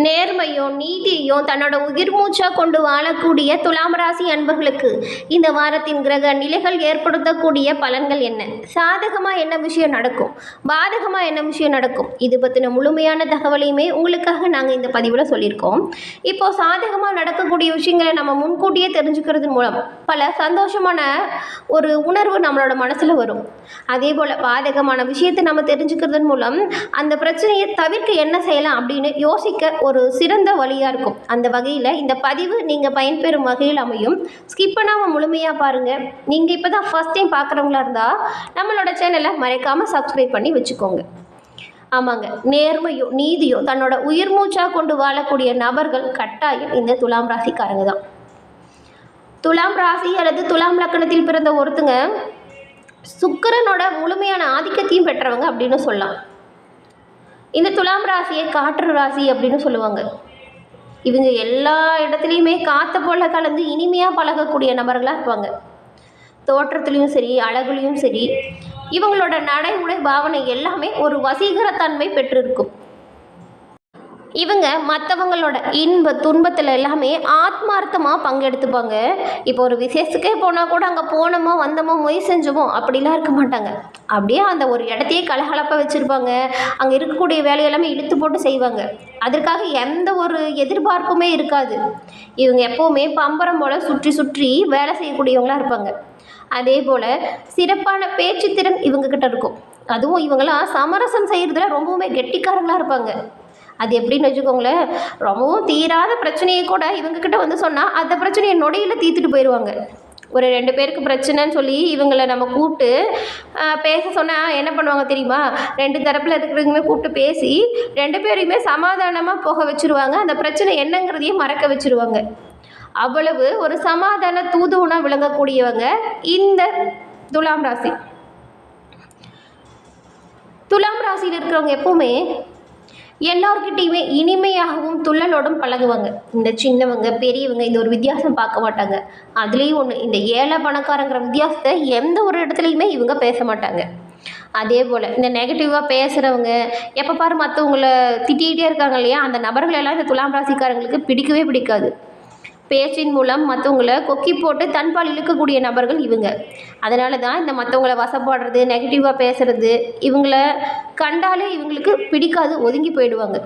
நேர்மையும் நீதியும் தன்னோட உயிர் மூச்சா கொண்டு வாழக்கூடிய துலாம் ராசி அன்பர்களுக்கு இந்த வாரத்தின் கிரக நிலைகள் ஏற்படுத்தக்கூடிய பலன்கள் என்ன, சாதகமாக என்ன விஷயம் நடக்கும், பாதகமாக என்ன விஷயம் நடக்கும், இது பற்றின முழுமையான தகவலையுமே உங்களுக்காக நாங்கள் இந்த பதிவில் சொல்லியிருக்கோம். இப்போது சாதகமாக நடக்கக்கூடிய விஷயங்களை நம்ம முன்கூட்டியே தெரிஞ்சுக்கிறது மூலம் பல சந்தோஷமான ஒரு உணர்வு நம்மளோட மனசில் வரும். அதே போல் பாதகமான விஷயத்தை நம்ம தெரிஞ்சுக்கிறது மூலம் அந்த பிரச்சனையை தவிர்க்க என்ன செய்யலாம் அப்படின்னு யோசிக்க ஒரு சிறந்த வழியாக இருக்கும். அந்த வகையில் இந்த பதிவு நீங்கள் பயன்பெறும் வகையில் அமையும். ஸ்கிப் பண்ணாமல் முழுமையாக பாருங்கள். நீங்கள் இப்போ தான் ஃபஸ்ட் டைம் பார்க்குறவங்களா இருந்தால் நம்மளோட சேனலை மறைக்காமல் சப்ஸ்கிரைப் பண்ணி வச்சுக்கோங்க. ஆமாங்க, நேர்மையும் நீதியும் தன்னோட உயிர் மூச்சாக கொண்டு வாழக்கூடிய நபர்கள் கட்டாயம் இந்த துலாம் ராசிக்காரங்க தான். துலாம் ராசி அல்லது துலாம் லக்கணத்தில் பிறந்த ஒருத்தங்க சுக்கிரனோட முழுமையான ஆதிக்கத்தையும் பெற்றவங்க அப்படின்னு சொல்லலாம். இந்த துலாம் ராசியை காற்று ராசி அப்படின்னு சொல்லுவாங்க. இவங்க எல்லா இடத்துலையுமே காற்று போல கலந்து இனிமையாக பழகக்கூடிய நபர்களாக இருப்பாங்க. தோற்றத்துலேயும் சரி, அழகுலையும் சரி, இவங்களோட நடை உடை பாவனை எல்லாமே ஒரு வசீகரத்தன்மை பெற்றிருக்கும். இவங்க மற்றவங்களோட இன்ப துன்பத்தில் எல்லாமே ஆத்மார்த்தமாக பங்கெடுத்துப்பாங்க. இப்போ ஒரு விசேஷத்துக்கே போனால் கூட அங்கே போனோமோ வந்தோமோ மொய் செஞ்சோமோ அப்படிலாம் இருக்க மாட்டாங்க. அப்படியே அந்த ஒரு இடத்தையே கலகலப்பாக வச்சுருப்பாங்க. அங்கே இருக்கக்கூடிய வேலையெல்லாமே இழுத்து போட்டு செய்வாங்க. அதற்காக எந்த ஒரு எதிர்பார்ப்புமே இருக்காது. இவங்க எப்போவுமே பம்பரம் போல் சுற்றி சுற்றி வேலை செய்யக்கூடியவங்களாக இருப்பாங்க. அதே போல் சிறப்பான பேச்சு திறன் இவங்கக்கிட்ட இருக்கும். அதுவும் இவங்களாம் சமரசம் செய்கிறதுல ரொம்பவுமே கெட்டிக்காரங்களாக இருப்பாங்க. அது எப்படின்னு வச்சுக்கோங்களேன், ரொம்பவும் தீராத பிரச்சனையை கூட இவங்கக்கிட்ட வந்து சொன்னால் அந்த பிரச்சனையை நொடியில் தீர்த்துட்டு போயிடுவாங்க. ஒரு 2 பேருக்கு பிரச்சனைன்னு சொல்லி இவங்களை நம்ம கூப்பிட்டு பேச சொன்னால் என்ன பண்ணுவாங்க தெரியுமா? 2 தரப்பில் இருக்கிறவங்க கூப்பிட்டு பேசி 2 பேரையுமே சமாதானமாக போக வச்சுருவாங்க. அந்த பிரச்சனை என்னங்கிறதையும் மறக்க வச்சுருவாங்க. அவ்வளவு ஒரு சமாதான தூதுவனாக விளங்கக்கூடியவங்க இந்த துலாம் ராசி. துலாம் ராசியில் இருக்கிறவங்க எப்பவுமே எல்லார்கிட்டையுமே இனிமையாகவும் துள்ளலோடும் பழகுவாங்க. இந்த சின்னவங்க பெரியவங்க இந்த ஒரு வித்தியாசம் பார்க்க மாட்டாங்க. அதுலேயும் ஒன்று, இந்த ஏழை பணக்காரங்கிற வித்தியாசத்தை எந்த ஒரு இடத்துலையுமே இவங்க பேச மாட்டாங்க. அதே போல் இந்த நெகட்டிவாக பேசுகிறவங்க, எப்போ பாரு மற்றவங்கள திட்டிகிட்டே இருக்காங்க இல்லையா, அந்த நபர்களெல்லாம் இந்த துலாம் ராசிக்காரங்களுக்கு பிடிக்கவே பிடிக்காது. பேச்சின் மூலம் மற்றவங்களை கொக்கி போட்டு தன்பால் இழுக்கக்கூடிய நபர்கள் இவங்க. அதனால தான் இந்த மற்றவங்கள வசப்படுறது, நெகட்டிவாக பேசுகிறது, இவங்கள கண்டாலே இவங்களுக்கு பிடிக்காது, ஒதுங்கி போயிடுவாங்க.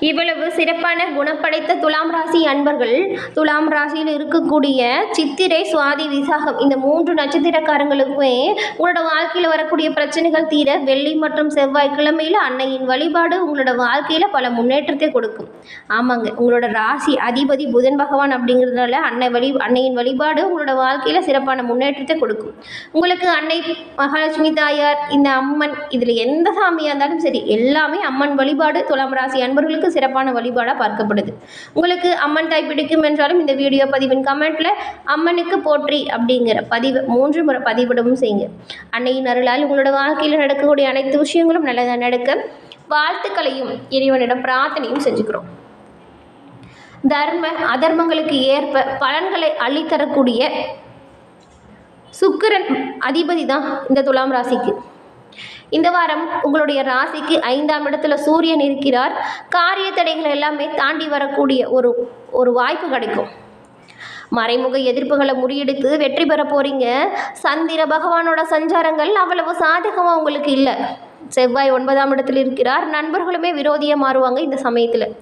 இவ்வளவு சிறப்பான குணப்படைத்த துலாம் ராசி அன்பர்கள் துலாம் ராசியில் இருக்கக்கூடிய சித்திரை, சுவாதி, விசாகம் இந்த 3 நட்சத்திரக்காரங்களுக்குமே உங்களோட வாழ்க்கையில் வரக்கூடிய பிரச்சனைகள் தீர வெள்ளி மற்றும் செவ்வாய் கிழமையில் அன்னையின் வழிபாடு உங்களோட வாழ்க்கையில் பல முன்னேற்றத்தை கொடுக்கும். ஆமாங்க, உங்களோட ராசி அதிபதி புதன் பகவான் அப்படிங்கிறதுனால அன்னையின் வழிபாடு உங்களோட வாழ்க்கையில் சிறப்பான முன்னேற்றத்தை கொடுக்கும். உங்களுக்கு அன்னை மகாலட்சுமி தாயார், இந்த அம்மன், இதில் எந்த சாமியாக இருந்தாலும் சரி எல்லாமே அம்மன் வழிபாடு துலாம் ராசி அன்பர்களுக்கு சிறப்பான வழிபாடாக பார்க்கப்படுது. உங்களுக்கு அம்மன் தாய் பிடிக்கும் என்றாலும் இந்த வீடியோ பதிவின் கமெண்ட்ல அம்மனுக்கு போற்றி அப்படிங்கிற பதிவை 3 முறை பதிவிடவும் செய்யுங்க. அன்னையின் அருளால் உங்களோட வாழ்க்கையில் நடக்கக்கூடிய அனைத்து விஷயங்களும் நல்லதாக நடக்க வாழ்த்துக்களையும் இறைவனிடம் பிரார்த்தனையும் செஞ்சுக்கிறோம். தர்ம அதர்மங்களுக்கு ஏற்ப பலன்களை அள்ளித்தரக்கூடிய சுக்கிரன் அதிபதி தான் இந்த துலாம் ராசிக்கு. இந்த வாரம் உங்களுடைய ராசிக்கு 5ஆம் இடத்துல சூரியன் இருக்கிறார். காரிய தடைகள் எல்லாமே தாண்டி வரக்கூடிய ஒரு வாய்ப்பு கிடைக்கும். மறைமுக எதிர்ப்புகளை முறியடித்து வெற்றி பெற போறீங்க. சந்திர பகவானோட சஞ்சாரங்கள் அவ்வளவு சாதகமாக உங்களுக்கு இல்லை. செவ்வாய் 9ஆம் இடத்தில் இருக்கிறார். நண்பர்களுமே விரோதியாக மாறுவாங்க. இந்த சமயத்தில்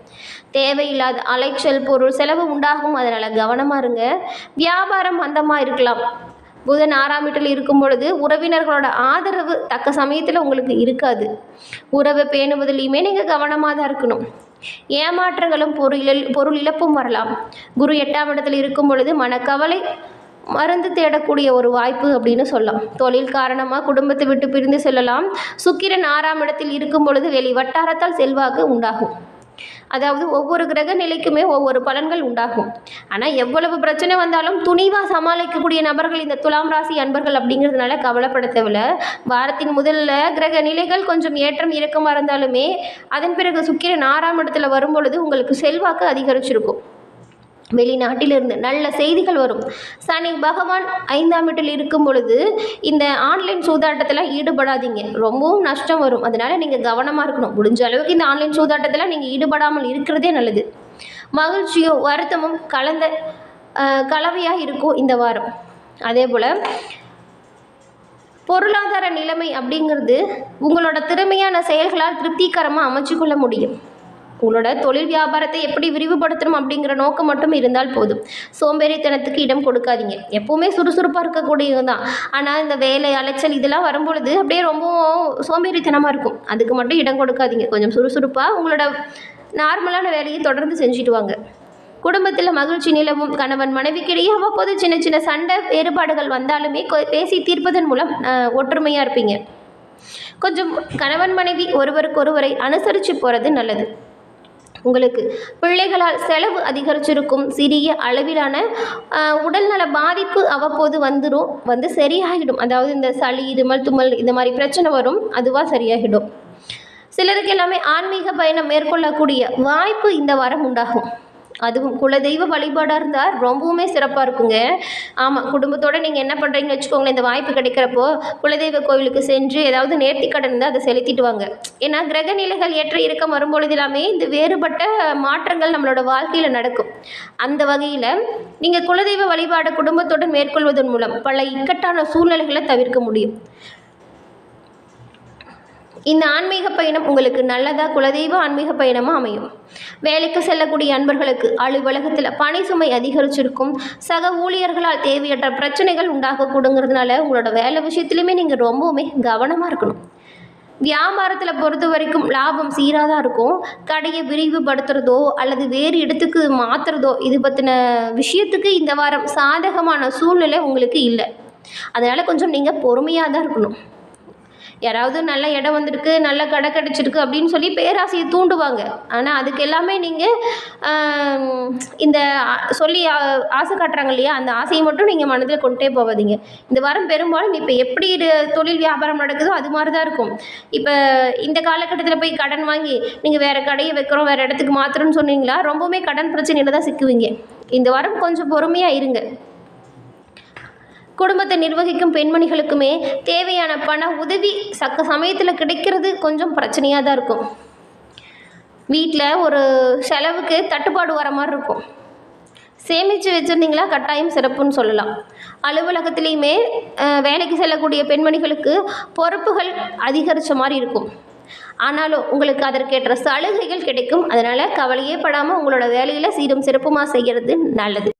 தேவையில்லாத அலைச்சல், பொருள் செலவு உண்டாகும். அதனால் கவனமாக இருங்க. வியாபாரம் மந்தமாக இருக்கலாம். புதன் 6ஆம் வீட்டில் இருக்கும் பொழுது உறவினர்களோட ஆதரவு தக்க சமயத்தில் உங்களுக்கு இருக்காது. உறவை பேணுவதிலையுமே நீங்கள் கவனமாக தான் இருக்கணும். ஏமாற்றங்களும் பொருள் இழப்பும் வரலாம். குரு 8ஆம் இடத்தில் இருக்கும் பொழுது மனக்கவலை, மருந்து தேடக்கூடிய ஒரு வாய்ப்பு அப்படின்னு சொல்லலாம். தொழில் காரணமாக குடும்பத்தை விட்டு பிரிந்து செல்லலாம். சுக்கிரன் 6ஆம் இடத்தில் இருக்கும் பொழுது வெளி வட்டாரத்தால் செல்வாக்கு உண்டாகும். அதாவது ஒவ்வொரு கிரக நிலைக்குமே ஒவ்வொரு பலன்கள் உண்டாகும். ஆனால் எவ்வளவு பிரச்சனை வந்தாலும் துணிவாக சமாளிக்கக்கூடிய நபர்கள் இந்த துலாம் ராசி அன்பர்கள் அப்படிங்கிறதுனால கவலைப்பட தேவையில்லை. வாரத்தின் முதல்ல கிரக நிலைகள் கொஞ்சம் ஏற்றம் இறக்கமாக இருந்தாலுமே அதன் பிறகு சுக்கிரன் 6ஆம் இடத்துல வரும்பொழுது உங்களுக்கு செல்வாக்கு அதிகரிச்சிருக்கும். வெளிநாட்டிலிருந்து நல்ல செய்திகள் வரும். சனி பகவான் 5ஆம் வீட்டில் இருக்கும் பொழுது இந்த ஆன்லைன் சூதாட்டத்தில் ஈடுபடாதீங்க, ரொம்பவும் நஷ்டம் வரும். அதனால் நீங்கள் கவனமாக இருக்கணும். முடிஞ்ச அளவுக்கு இந்த ஆன்லைன் சூதாட்டத்தில் நீங்கள் ஈடுபடாமல் இருக்கிறதே நல்லது. மகிழ்ச்சியும் வருத்தமும் கலவையாக இருக்கும் இந்த வாரம். அதே போல் பொருளாதார நிலைமை அப்படிங்கிறது உங்களோட திறமையான செயல்களால் திருப்திகரமாக அமைச்சுக்கொள்ள முடியும். உங்களோட தொழில் வியாபாரத்தை எப்படி விரிவுபடுத்தணும் அப்படிங்கிற நோக்கம் மட்டும் இருந்தால் போதும். சோம்பேறித்தனத்துக்கு இடம் கொடுக்காதீங்க. எப்போவுமே சுறுசுறுப்பாக இருக்கக்கூடியது தான். ஆனால் இந்த வேலை அலைச்சல் இதெல்லாம் வரும்பொழுது அப்படியே ரொம்பவும் சோம்பேறித்தனமாக இருக்கும். அதுக்கு மட்டும் இடம் கொடுக்காதீங்க. கொஞ்சம் சுறுசுறுப்பாக உங்களோட நார்மலான வேலையை தொடர்ந்து செஞ்சுட்டு வாங்க. குடும்பத்தில் மகிழ்ச்சி நிலவும். கணவன் மனைவிக்கிடையே அவ்வப்போது சின்ன சின்ன சண்டை வேறுபாடுகள் வந்தாலுமே பேசி தீர்ப்பதன் மூலம் ஒற்றுமையாக இருப்பீங்க. கொஞ்சம் கணவன் மனைவி ஒருவருக்கொருவரை அனுசரித்து போகிறது நல்லது. உங்களுக்கு பிள்ளைகளால் செலவு அதிகரிச்சிருக்கும். சிறிய அளவிலான உடல்நல பாதிப்பு அவ்வப்போது வந்து சரியாகிடும். அதாவது இந்த சளி, இருமல், தும்மல் இந்த மாதிரி பிரச்சனை வரும், அதுவாக சரியாகிடும். சிலருக்கு எல்லாமே ஆன்மீக பயணம் மேற்கொள்ளக்கூடிய வாய்ப்பு இந்த வாரம் உண்டாகும். அதுவும் குலதெய்வ வழிபாடாக இருந்தால் ரொம்பவுமே சிறப்பாக இருக்குங்க. ஆமாம், குடும்பத்தோடு நீங்கள் என்ன பண்ணுறீங்கன்னு வச்சுக்கோங்களேன், இந்த வாய்ப்பு கிடைக்கிறப்போ குலதெய்வ கோவிலுக்கு சென்று ஏதாவது நேர்த்திக்கடன் இருந்தால் அதை செலுத்திட்டு வாங்க. ஏன்னா கிரக நிலைகள் ஏற்ற இறக்கம் வரும்பொழுது எல்லாமே இந்த வேறுபட்ட மாற்றங்கள் நம்மளோட வாழ்க்கையில் நடக்கும். அந்த வகையில் நீங்கள் குலதெய்வ வழிபாடு குடும்பத்துடன் மேற்கொள்வதன் மூலம் பல இக்கட்டான சூழ்நிலைகளை தவிர்க்க முடியும். இந்த ஆன்மீக பயணம் உங்களுக்கு நல்லதாக குலதெய்வ ஆன்மீக பயணமாக அமையும். வேலைக்கு செல்லக்கூடிய அன்பர்களுக்கு அலுவலகத்தில் பணி சுமை அதிகரிச்சிருக்கும். சக ஊழியர்களால் தேவையற்ற பிரச்சனைகள் உண்டாகக்கூடுங்கிறதுனால உங்களோட வேலை விஷயத்துலையுமே நீங்கள் ரொம்பவுமே கவனமாக இருக்கணும். வியாபாரத்தில் பொறுத்த வரைக்கும் லாபம் சீராக தான் இருக்கும். கடையை விரிவுபடுத்துறதோ அல்லது வேறு இடத்துக்கு மாற்றுறதோ இது பற்றின விஷயத்துக்கு இந்த வாரம் சாதகமான சூழ்நிலை உங்களுக்கு இல்லை. அதனால் கொஞ்சம் நீங்கள் பொறுமையாக தான் இருக்கணும். யாராவது நல்ல இடம் வந்திருக்கு, நல்ல கடை கிடச்சிருக்கு அப்படின்னு சொல்லி பேராசையை தூண்டுவாங்க. ஆனால் அதுக்கு எல்லாமே நீங்கள் இந்த சொல்லி ஆசை காட்டுறாங்க இல்லையா, அந்த ஆசையை மட்டும் நீங்கள் மனதில் கொண்டே போகாதீங்க. இந்த வாரம் பெரும்பாலும் இப்போ எப்படி தொழில் வியாபாரம் நடக்குதோ அது மாதிரி தான் இருக்கும். இப்போ இந்த காலகட்டத்தில் போய் கடன் வாங்கி நீங்கள் வேறு கடையை வைக்கிறோம், வேறு இடத்துக்கு மாற்றுறோன்னு சொன்னீங்களா, ரொம்பவுமே கடன் பிரச்சனையில் தான் சிக்குவீங்க. இந்த வாரம் கொஞ்சம் பொறுமையாக இருங்க. குடும்பத்தை நிர்வகிக்கும் பெண்மணிகளுக்குமே தேவையான பண உதவி சமயத்தில் கிடைக்கிறது கொஞ்சம் பிரச்சனையாக தான் இருக்கும். வீட்டில் ஒரு செலவுக்கு தட்டுப்பாடு வர மாதிரி இருக்கும். சேமித்து வச்சுருந்தீங்களா கட்டாயம் சிறப்புன்னு சொல்லலாம். அலுவலகத்துலேயுமே வேலைக்கு செல்லக்கூடிய பெண்மணிகளுக்கு பொறுப்புகள் அதிகரித்த மாதிரி இருக்கும். ஆனாலும் உங்களுக்கு அதற்கேற்ற சலுகைகள் கிடைக்கும். அதனால் கவலையே படாமல் உங்களோட வேலையில் சீரும் சிறப்புமாக செய்கிறது நல்லது.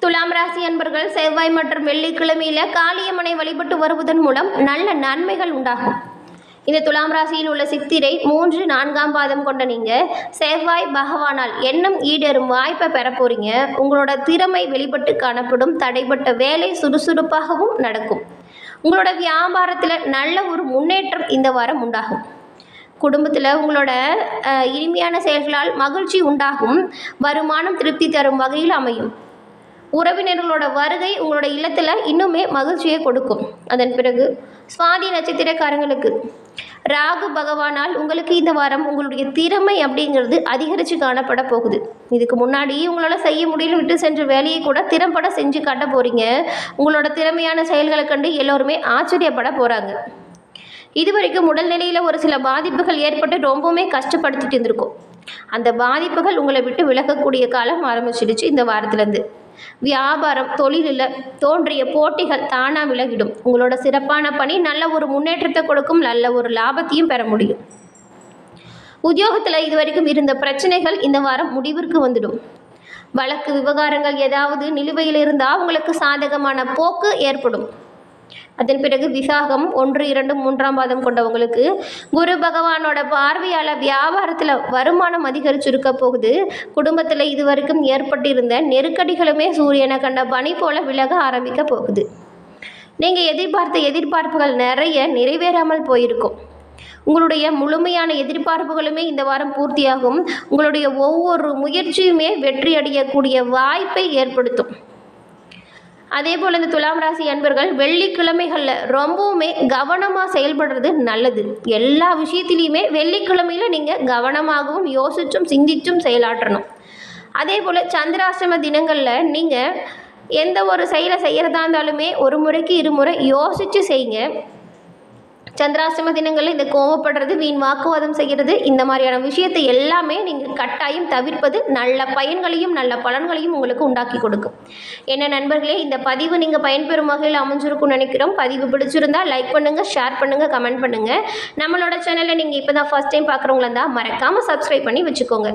துலாம் ராசி அன்பர்கள் செவ்வாய் மற்றும் வெள்ளிக்கிழமையில் காளியம்மனை வழிபட்டு வருவதன் மூலம் நல்ல நன்மைகள் உண்டாகும். இந்த துலாம் ராசியில் உள்ள சித்திரை 3, 4ஆம் பாதம் கொண்ட நீங்கள் செவ்வாய் பகவானால் எண்ணம் ஈடேறும் வாய்ப்பை பெற போகிறீங்க. உங்களோட திறமை வெளிப்பட்டு காணப்படும். தடைப்பட்ட வேலை சுறுசுறுப்பாகவும் நடக்கும். உங்களோட வியாபாரத்தில் நல்ல ஒரு முன்னேற்றம் இந்த வாரம் உண்டாகும். குடும்பத்தில் உங்களோட இனிமையான செயல்களால் மகிழ்ச்சி உண்டாகும். வருமானம் திருப்தி தரும் வகையில் அமையும். உறவினர்களோட வருகை உங்களோட இல்லத்தில் இன்னுமே மகிழ்ச்சியை கொடுக்கும். அதன் பிறகு சுவாதி நட்சத்திரக்காரங்களுக்கு ராகு பகவானால் உங்களுக்கு இந்த வாரம் உங்களுடைய திறமை அப்படிங்கிறது அதிகரித்து காணப்பட போகுது. இதுக்கு முன்னாடி உங்களால் செய்ய முடியல விட்டு சென்ற வேலையை கூட திறம்பட செஞ்சு காட்ட போகிறீங்க. உங்களோட திறமையான செயல்களை கண்டு எல்லோருமே ஆச்சரியப்பட போகிறாங்க. இதுவரைக்கும் உடல்நிலையில் ஒரு சில பாதிப்புகள் ஏற்பட்டு ரொம்பவுமே கஷ்டப்படுத்திட்டு இருந்திருக்கும். அந்த பாதிப்புகள் உங்களை விட்டு விலகக்கூடிய காலம் ஆரம்பிச்சிடுச்சு. இந்த வாரத்துலேருந்து வியாபாரம் தொழிலில் தோன்றிய போட்டிகள் தானாக விலகிடும். உங்களோட சிறப்பான பணி நல்ல ஒரு முன்னேற்றத்தை கொடுக்கும். நல்ல ஒரு லாபத்தையும் பெற முடியும். உத்தியோகத்தில் இதுவரைக்கும் இருந்த பிரச்சனைகள் இந்த வாரம் முடிவிற்கு வந்துடும். வழக்கு விவகாரங்கள் ஏதாவது நிலுவையில் இருந்தால் உங்களுக்கு சாதகமான போக்கு ஏற்படும். அதன் பிறகு விசாகம் 1, 2, 3ஆம் பாதம் கொண்டவங்களுக்கு குரு பகவானோட பார்வையால் வியாபாரத்தில் வருமானம் அதிகரிச்சிருக்க போகுது. குடும்பத்தில் இதுவரைக்கும் ஏற்பட்டிருந்த நெருக்கடிகளுமே சூரியனை கண்ட பனி போல விலக ஆரம்பிக்க போகுது. நீங்கள் எதிர்பார்த்த எதிர்பார்ப்புகள் நிறைய நிறைவேறாமல் போயிருக்கும். உங்களுடைய முழுமையான எதிர்பார்ப்புகளுமே இந்த வாரம் பூர்த்தியாகும். உங்களுடைய ஒவ்வொரு முயற்சியுமே வெற்றி அடையக்கூடிய வாய்ப்பை ஏற்படுத்தும். அதே போல் இந்த துலாம் ராசி அன்பர்கள் வெள்ளிக்கிழமைகளில் ரொம்பவுமே கவனமாக செயல்படுறது நல்லது. எல்லா விஷயத்துலையுமே வெள்ளிக்கிழமையில் நீங்கள் கவனமாகவும் யோசிச்சும் சிந்திச்சும் செயலாற்றணும். அதே போல் சந்திராஷ்டம தினங்களில் நீங்கள் எந்த ஒரு செயலை செய்கிறதா இருந்தாலுமே ஒரு முறைக்கு இருமுறை யோசித்து செய்யுங்க. சந்திராஷ்டம தினங்களில் இந்த கோவப்படுறது, வீண் வாக்குவாதம் செய்கிறது, இந்த மாதிரியான விஷயத்தை எல்லாமே நீங்கள் கட்டாயம் தவிர்ப்பது நல்ல பயன்களையும் நல்ல பலன்களையும் உங்களுக்கு உண்டாக்கி கொடுக்கும். என்ன நண்பர்களே, இந்த பதிவு நீங்கள் பயன்பெறும் வகையில் அமைஞ்சிருக்கும்னு நினைக்கிறோம். பதிவு பிடிச்சிருந்தால் லைக் பண்ணுங்கள், ஷேர் பண்ணுங்கள், கமெண்ட் பண்ணுங்கள். நம்மளோட சேனலை நீங்கள் இப்போ தான் ஃபஸ்ட் டைம் பார்க்குறவங்களா இருந்தால் மறக்காமல் சப்ஸ்கிரைப் பண்ணி வச்சுக்கோங்க.